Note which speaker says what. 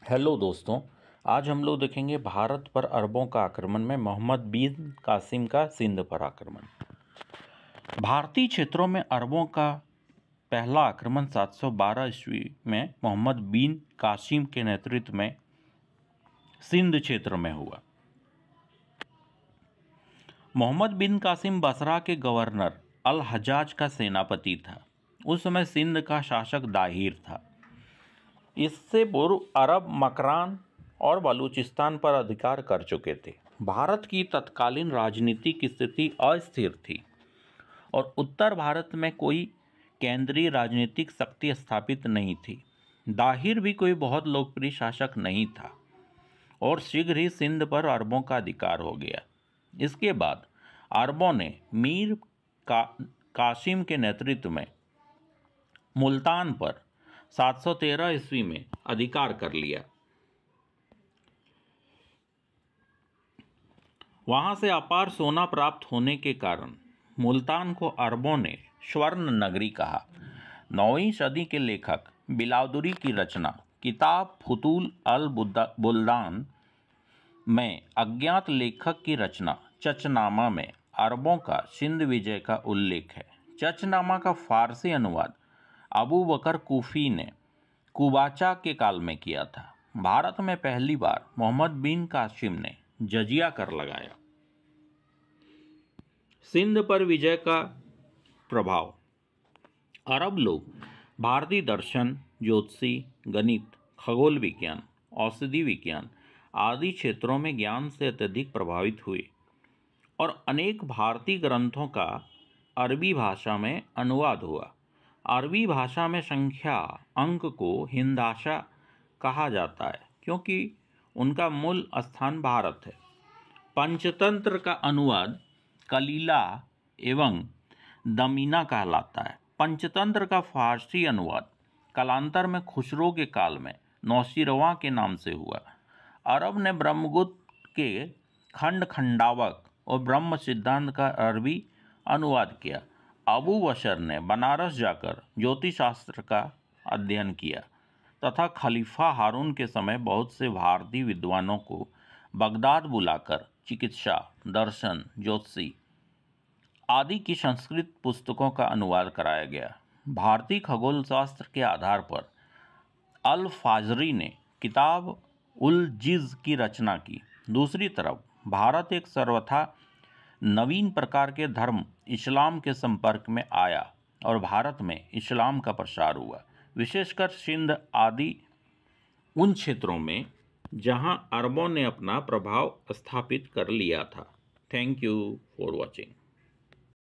Speaker 1: Hello दोस्तों। आज हम लोग देखेंगे भारत पर अरबों का आक्रमण में मोहम्मद बिन कासिम का सिंध पर आक्रमण। भारतीय क्षेत्रों में अरबों का पहला आक्रमण 712 ईस्वी में मोहम्मद बिन कासिम के नेतृत्व में सिंध क्षेत्र में हुआ। मोहम्मद बिन कासिम बसरा के गवर्नर अल हज्जाज का सेनापति था। उस समय सिंध का शासक दाहिर था। इससे पूर्व अरब मकरान और बलूचिस्तान पर अधिकार कर चुके थे। भारत की तत्कालीन राजनीतिक स्थिति अस्थिर थी और उत्तर भारत में कोई केंद्रीय राजनीतिक शक्ति स्थापित नहीं थी। दाहिर भी कोई बहुत लोकप्रिय शासक नहीं था और शीघ्र ही सिंध पर अरबों का अधिकार हो गया। इसके बाद अरबों ने मीर कासिम के नेतृत्व में मुल्तान पर 713 ईस्वी में अधिकार कर लिया। वहां से अपार सोना प्राप्त होने के कारण मुल्तान को अरबों ने स्वर्ण नगरी कहा। 9वीं सदी के लेखक बिलावदुरी की रचना किताब फुतूल अल बुल्दान में अज्ञात लेखक की रचना चचनामा में अरबों का सिंध विजय का उल्लेख है। चचनामा का फारसी अनुवाद अबू बकर कूफी ने कुबाचा के काल में किया था। भारत में पहली बार मोहम्मद बिन कासिम ने जजिया कर लगाया। सिंध पर विजय का प्रभाव। अरब लोग भारतीय दर्शन, ज्योतिषी, गणित, खगोल विज्ञान, औषधि विज्ञान आदि क्षेत्रों में ज्ञान से अत्यधिक प्रभावित हुए और अनेक भारतीय ग्रंथों का अरबी भाषा में अनुवाद हुआ। अरबी भाषा में संख्या अंक को हिंदाशा कहा जाता है क्योंकि उनका मूल स्थान भारत है। पंचतंत्र का अनुवाद कलीला एवं दमीना कहलाता है। पंचतंत्र का फारसी अनुवाद कालांतर में खुसरो के काल में नौशीरवां के नाम से हुआ। अरब ने ब्रह्मगुप्त के खंड खंडावक और ब्रह्म सिद्धांत का अरबी अनुवाद किया। अबू बशर ने बनारस जाकर ज्योतिष शास्त्र का अध्ययन किया तथा खलीफा हारून के समय बहुत से भारतीय विद्वानों को बगदाद बुलाकर चिकित्सा, दर्शन, ज्योतिषी आदि की संस्कृत पुस्तकों का अनुवाद कराया गया। भारतीय खगोल शास्त्र के आधार पर अल फाजरी ने किताब उल जिज़ की रचना की। दूसरी तरफ भारत एक सर्वथा नवीन प्रकार के धर्म इस्लाम के संपर्क में आया और भारत में इस्लाम का प्रसार हुआ, विशेषकर सिंध आदि उन क्षेत्रों में जहां अरबों ने अपना प्रभाव स्थापित कर लिया था। Thank you for watching.